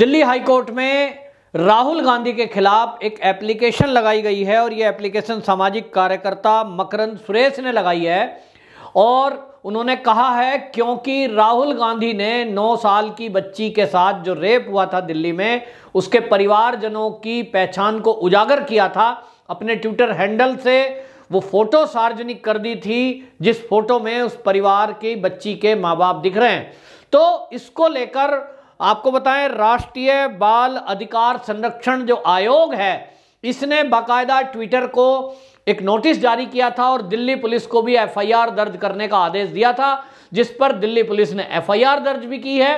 Delhi high court में राहुल गांधी के खिलाफ एक एप्लीकेशन लगाई गई है और यह एप्लीकेशन सामाजिक कार्यकर्ता मकरंद सुरेश ने लगाई है और उन्होंने कहा है क्योंकि राहुल गांधी ने 9 साल की बच्ची के साथ जो रेप हुआ था दिल्ली में, उसके परिवारजनों की पहचान को उजागर किया था। अपने ट्विटर हैंडल से वो फोटो सार्वजनिक कर दी थी जिस फोटो में उस परिवार की बच्ची के माँ बाप दिख रहे हैं। तो इसको लेकर आपको बताएं, राष्ट्रीय बाल अधिकार संरक्षण जो आयोग है इसने बाकायदा ट्विटर को एक नोटिस जारी किया था और दिल्ली पुलिस को भी एफआईआर दर्ज करने का आदेश दिया था, जिस पर दिल्ली पुलिस ने एफआईआर दर्ज भी की है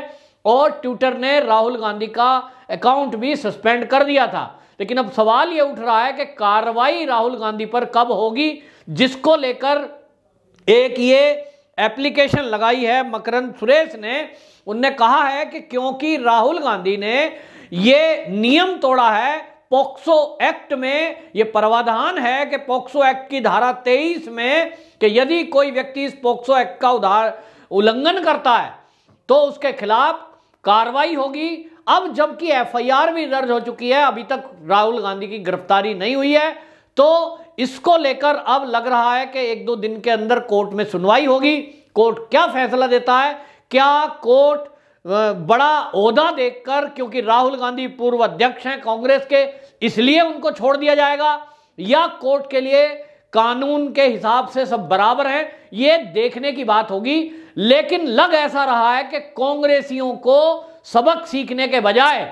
और ट्विटर ने राहुल गांधी का अकाउंट भी सस्पेंड कर दिया था। लेकिन अब सवाल यह उठ रहा है कि कार्रवाई राहुल गांधी पर कब होगी, जिसको लेकर एक ये एप्लीकेशन लगाई है मकरंद सुरेश ने। उनने कहा है कि क्योंकि राहुल गांधी ने ये नियम तोड़ा है, पोक्सो एक्ट में ये प्रावधान है कि पोक्सो एक्ट की धारा 23 में कि यदि कोई व्यक्ति इस पोक्सो एक्ट का उल्लंघन करता है तो उसके खिलाफ कार्रवाई होगी। अब जबकि एफआईआर भी दर्ज हो चुकी है, अभी तक राहुल गांधी की गिरफ्तारी नहीं हुई है, तो इसको लेकर अब लग रहा है कि 1-2 दिन के अंदर कोर्ट में सुनवाई होगी। कोर्ट क्या फैसला देता है, क्या कोर्ट बड़ा ओहदा देखकर, क्योंकि राहुल गांधी पूर्व अध्यक्ष हैं कांग्रेस के, इसलिए उनको छोड़ दिया जाएगा, या कोर्ट के लिए कानून के हिसाब से सब बराबर हैं, ये देखने की बात होगी। लेकिन लग ऐसा रहा है कि कांग्रेसियों को सबक सीखने के बजाय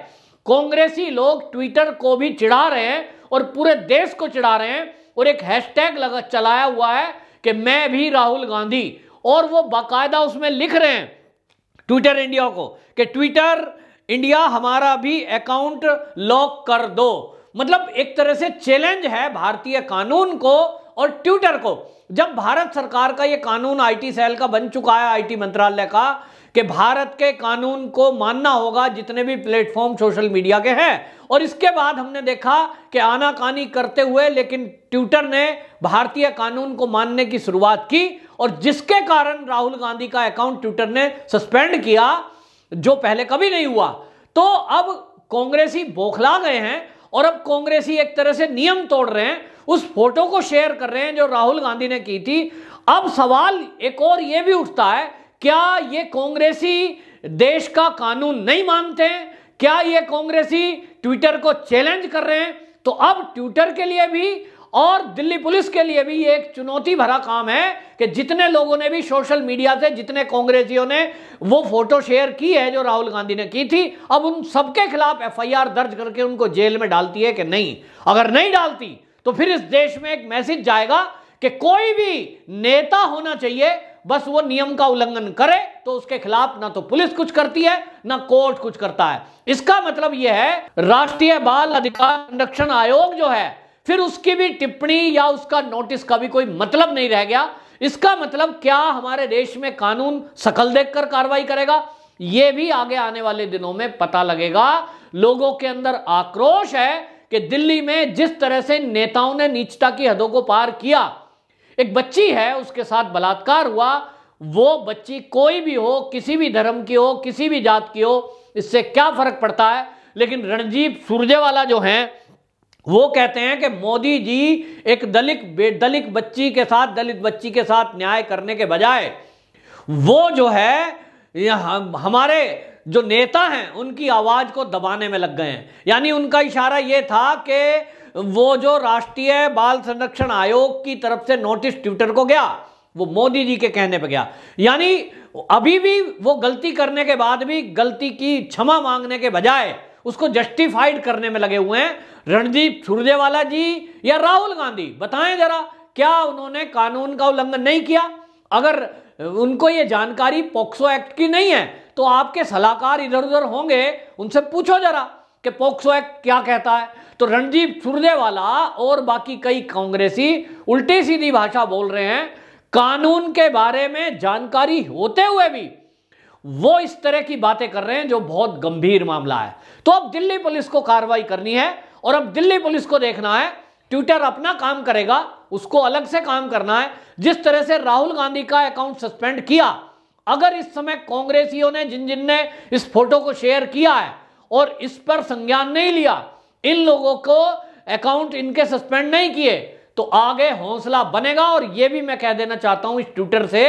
कांग्रेसी लोग ट्विटर को भी चिढ़ा रहे हैं और पूरे देश को चिढ़ा रहे हैं और एक हैशटैग चलाया हुआ है कि मैं भी राहुल गांधी, और वो बाकायदा उसमें लिख रहे हैं ट्विटर इंडिया को कि ट्विटर इंडिया हमारा भी अकाउंट लॉक कर दो। मतलब एक तरह से चैलेंज है भारतीय कानून को और ट्विटर को। जब भारत सरकार का ये कानून आईटी सेल का बन चुका है, आईटी मंत्रालय का, कि भारत के कानून को मानना होगा जितने भी प्लेटफॉर्म सोशल मीडिया के हैं, और इसके बाद हमने देखा कि आनाकानी करते हुए लेकिन ट्विटर ने भारतीय कानून को मानने की शुरुआत की और जिसके कारण राहुल गांधी का अकाउंट ट्विटर ने सस्पेंड किया, जो पहले कभी नहीं हुआ। तो अब कांग्रेसी बौखला गए हैं और अब कांग्रेसी एक तरह से नियम तोड़ रहे हैं, उस फोटो को शेयर कर रहे हैं जो राहुल गांधी ने की थी। अब सवाल एक और ये भी उठता है, क्या ये कांग्रेसी देश का कानून नहीं मानते हैं? क्या ये कांग्रेसी ट्विटर को चैलेंज कर रहे हैं? तो अब ट्विटर के लिए भी और दिल्ली पुलिस के लिए भी ये एक चुनौती भरा काम है कि जितने लोगों ने भी सोशल मीडिया से, जितने कांग्रेसियों ने वो फोटो शेयर की है जो राहुल गांधी ने की थी, अब उन सबके खिलाफ एफआईआर दर्ज करके उनको जेल में डालती है कि नहीं। अगर नहीं डालती तो फिर इस देश में एक मैसेज जाएगा कि कोई भी नेता होना चाहिए, बस वो नियम का उल्लंघन करे तो उसके खिलाफ ना तो पुलिस कुछ करती है ना कोर्ट कुछ करता है। इसका मतलब यह है राष्ट्रीय बाल अधिकार संरक्षण आयोग जो है, फिर उसकी भी टिप्पणी या उसका नोटिस का भी कोई मतलब नहीं रह गया। इसका मतलब क्या हमारे देश में कानून शकल देखकर कार्रवाई करेगा, यह भी आगे आने वाले दिनों में पता लगेगा। लोगों के अंदर आक्रोश है कि दिल्ली में जिस तरह से नेताओं ने नीचता की हदों को पार किया, एक बच्ची है उसके साथ बलात्कार हुआ, वो बच्ची कोई भी हो, किसी भी धर्म की हो, किसी भी जात की हो, इससे क्या फर्क पड़ता है। लेकिन रणदीप सुरजेवाला जो हैं वो कहते हैं कि मोदी जी एक दलित बच्ची के साथ न्याय करने के बजाय वो जो है हमारे जो नेता हैं उनकी आवाज को दबाने में लग गए हैं। यानी उनका इशारा ये था कि वो जो राष्ट्रीय बाल संरक्षण आयोग की तरफ से नोटिस ट्विटर को गया, वो मोदी जी के कहने पर गया। यानी अभी भी वो गलती करने के बाद भी गलती की क्षमा मांगने के बजाय उसको जस्टिफाइड करने में लगे हुए हैं रणदीप सुरजेवाला जी या राहुल गांधी। बताएं जरा, क्या उन्होंने कानून का उल्लंघन नहीं किया? अगर उनको ये जानकारी पोक्सो एक्ट की नहीं है तो आपके सलाहकार इधर उधर होंगे, उनसे पूछो जरा कि पोक्सो एक्ट क्या कहता है। तो रणदीप सुरजेवाला और बाकी कई कांग्रेसी उल्टी सीधी भाषा बोल रहे हैं, कानून के बारे में जानकारी होते हुए भी वो इस तरह की बातें कर रहे हैं जो बहुत गंभीर मामला है। तो अब दिल्ली पुलिस को कार्रवाई करनी है और अब दिल्ली पुलिस को देखना है, ट्विटर अपना काम करेगा, उसको अलग से काम करना है। जिस तरह से राहुल गांधी का अकाउंट सस्पेंड किया, अगर इस समय कांग्रेसियों ने जिन जिन ने इस फोटो को शेयर किया है और इस पर संज्ञान नहीं लिया, इन लोगों को अकाउंट इनके सस्पेंड नहीं किए, तो आगे हौसला बनेगा। और यह भी मैं कह देना चाहता हूं इस ट्विटर से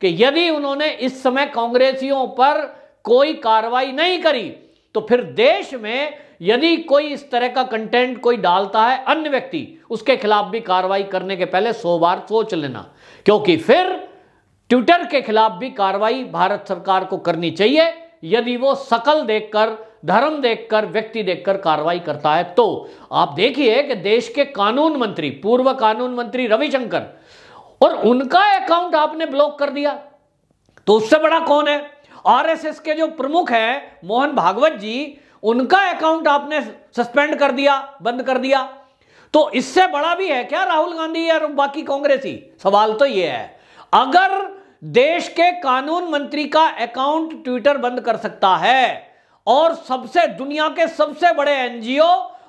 कि यदि उन्होंने इस समय कांग्रेसियों पर कोई कार्रवाई नहीं करी तो फिर देश में यदि कोई इस तरह का कंटेंट कोई डालता है अन्य व्यक्ति, उसके खिलाफ भी कार्रवाई करने के पहले 100 बार सोच लेना, क्योंकि फिर ट्विटर के खिलाफ भी कार्रवाई भारत सरकार को करनी चाहिए यदि वो शकल देखकर, धर्म देखकर, व्यक्ति देखकर कार्रवाई करता है। तो आप देखिए कि देश के कानून मंत्री, पूर्व कानून मंत्री रविशंकर, और उनका अकाउंट आपने ब्लॉक कर दिया, तो उससे बड़ा कौन है? आरएसएस के जो प्रमुख हैं मोहन भागवत जी, उनका अकाउंट आपने सस्पेंड कर दिया, बंद कर दिया। तो इससे बड़ा भी है क्या राहुल गांधी और बाकी कांग्रेसी? सवाल तो यह है, अगर देश के कानून मंत्री का अकाउंट ट्विटर बंद कर सकता है और दुनिया के सबसे बड़े एनजीओ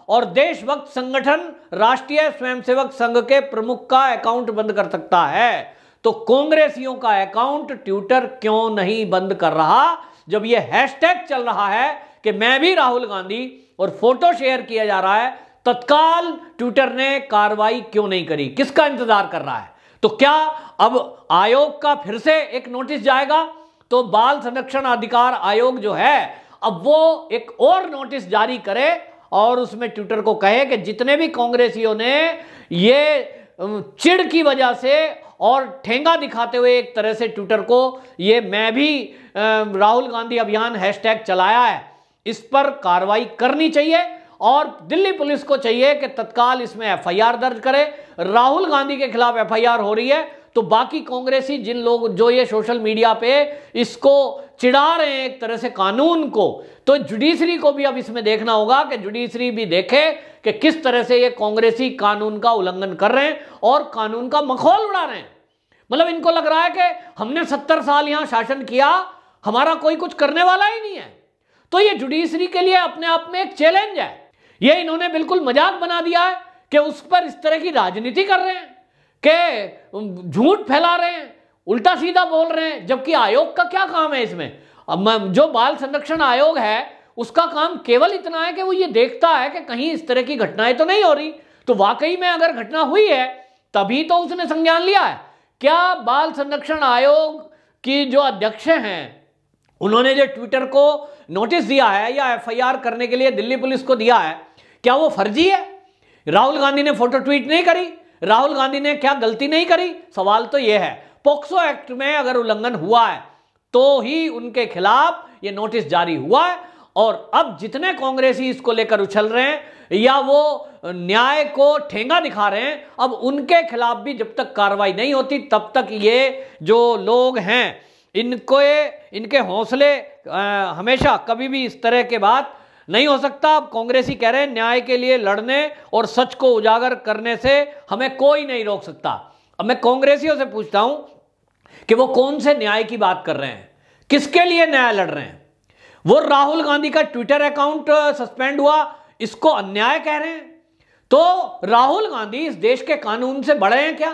और देशभक्त संगठन राष्ट्रीय स्वयंसेवक संघ के प्रमुख का अकाउंट बंद कर सकता है, तो कांग्रेसियों का अकाउंट ट्विटर क्यों नहीं बंद कर रहा? जब यह हैशटैग चल रहा है कि मैं भी राहुल गांधी और फोटो शेयर किया जा रहा है, तत्काल ट्विटर ने कार्रवाई क्यों नहीं करी? किसका इंतजार कर रहा है? तो क्या अब आयोग का फिर से एक नोटिस जाएगा? तो बाल संरक्षण अधिकार आयोग जो है, अब वो एक और नोटिस जारी करे और उसमें ट्विटर को कहे कि जितने भी कांग्रेसियों ने ये चिढ़ की वजह से और ठेंगा दिखाते हुए एक तरह से ट्विटर को ये मैं भी राहुल गांधी अभियान हैशटैग चलाया है, इस पर कार्रवाई करनी चाहिए और दिल्ली पुलिस को चाहिए कि तत्काल इसमें एफआईआर दर्ज करे। राहुल गांधी के खिलाफ एफआईआर हो रही है तो बाकी कांग्रेसी जिन लोग जो ये सोशल मीडिया पे इसको चिढ़ा रहे हैं एक तरह से कानून को, तो जुडिशरी को भी अब इसमें देखना होगा कि जुडिशरी भी देखे कि किस तरह से ये कांग्रेसी कानून का उल्लंघन कर रहे हैं और कानून का मखौल उड़ा रहे हैं। मतलब इनको लग रहा है कि हमने 70 साल यहां शासन किया, हमारा कोई कुछ करने वाला ही नहीं है। तो ये जुडिशरी के लिए अपने आप में एक चैलेंज है। ये इन्होंने बिल्कुल मजाक बना दिया है कि उस पर इस तरह की राजनीति कर रहे हैं, कि झूठ फैला रहे हैं, उल्टा सीधा बोल रहे हैं, जबकि आयोग का क्या काम है इसमें? अब जो बाल संरक्षण आयोग है उसका काम केवल इतना है कि वो ये देखता है कि कहीं इस तरह की घटनाएं तो नहीं हो रही। तो वाकई में अगर घटना हुई है तभी तो उसने संज्ञान लिया है। क्या बाल संरक्षण आयोग की जो अध्यक्ष हैं उन्होंने जो ट्विटर को नोटिस दिया है या एफआईआर करने के लिए दिल्ली पुलिस को दिया है, क्या वो फर्जी है? राहुल गांधी ने फोटो ट्वीट नहीं करी, राहुल गांधी ने क्या गलती नहीं करी? सवाल तो यह है। पोक्सो एक्ट में अगर उल्लंघन हुआ है तो ही उनके खिलाफ यह नोटिस जारी हुआ है। और अब जितने कांग्रेसी इसको लेकर उछल रहे हैं या वो न्याय को ठेंगा दिखा रहे हैं, अब उनके खिलाफ भी जब तक कार्रवाई नहीं होती तब तक ये जो लोग हैं इनके हौसले हमेशा कभी भी इस तरह के बात नहीं हो सकता। अब कांग्रेसी कह रहे हैं न्याय के लिए लड़ने और सच को उजागर करने से हमें कोई नहीं रोक सकता। अब मैं कांग्रेसियों से पूछता हूं कि वो कौन से न्याय की बात कर रहे हैं, किसके लिए न्याय लड़ रहे हैं? वो राहुल गांधी का ट्विटर अकाउंट सस्पेंड हुआ, इसको अन्याय कह रहे हैं? तो राहुल गांधी इस देश के कानून से बड़े हैं क्या?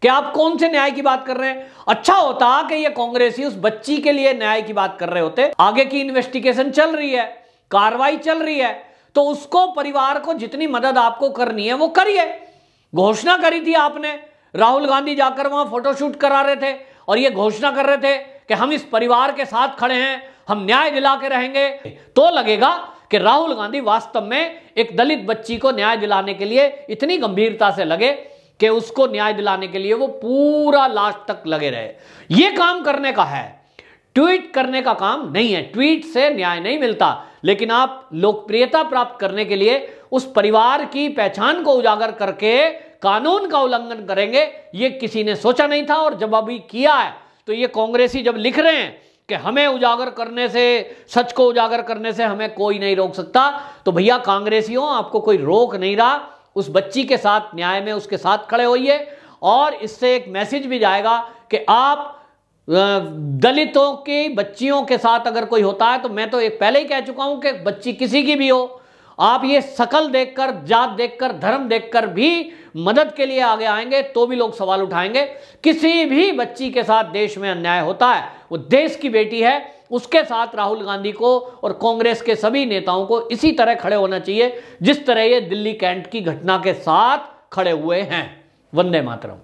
क्या आप कौन से न्याय की बात कर रहे हैं? अच्छा होता कि ये कांग्रेसी उस बच्ची के लिए न्याय की बात कर रहे होते। आगे की इन्वेस्टिगेशन चल रही है, कार्रवाई चल रही है, तो उसको, परिवार को जितनी मदद आपको करनी है वो करिए। घोषणा करी थी आपने, राहुल गांधी जाकर वहां फोटोशूट करा रहे थे और ये घोषणा कर रहे थे कि हम इस परिवार के साथ खड़े हैं, हम न्याय दिला के रहेंगे। तो लगेगा कि राहुल गांधी वास्तव में एक दलित बच्ची को न्याय दिलाने के लिए इतनी गंभीरता से लगे कि उसको न्याय दिलाने के लिए वो पूरा लास्ट तक लगे रहे। ये काम करने का है, ट्वीट करने का काम नहीं है। ट्वीट से न्याय नहीं मिलता, लेकिन आप लोकप्रियता प्राप्त करने के लिए उस परिवार की पहचान को उजागर करके कानून का उल्लंघन करेंगे, ये किसी ने सोचा नहीं था। और जब अभी किया है तो ये कांग्रेसी जब लिख रहे हैं कि हमें उजागर करने से, सच को उजागर करने से हमें कोई नहीं रोक सकता, तो भैया कांग्रेसियों, आपको कोई रोक नहीं रहा। उस बच्ची के साथ न्याय में उसके साथ खड़े होइए और इससे एक मैसेज भी जाएगा कि आप दलितों की बच्चियों के साथ अगर कोई होता है, तो मैं तो एक पहले ही कह चुका हूं कि बच्ची किसी की भी हो, आप ये शकल देखकर, जात देखकर, धर्म देखकर भी मदद के लिए आगे आएंगे तो भी लोग सवाल उठाएंगे। किसी भी बच्ची के साथ देश में अन्याय होता है, वो देश की बेटी है, उसके साथ राहुल गांधी को और कांग्रेस के सभी नेताओं को इसी तरह खड़े होना चाहिए जिस तरह ये दिल्ली कैंट की घटना के साथ खड़े हुए हैं। वंदे मातरम।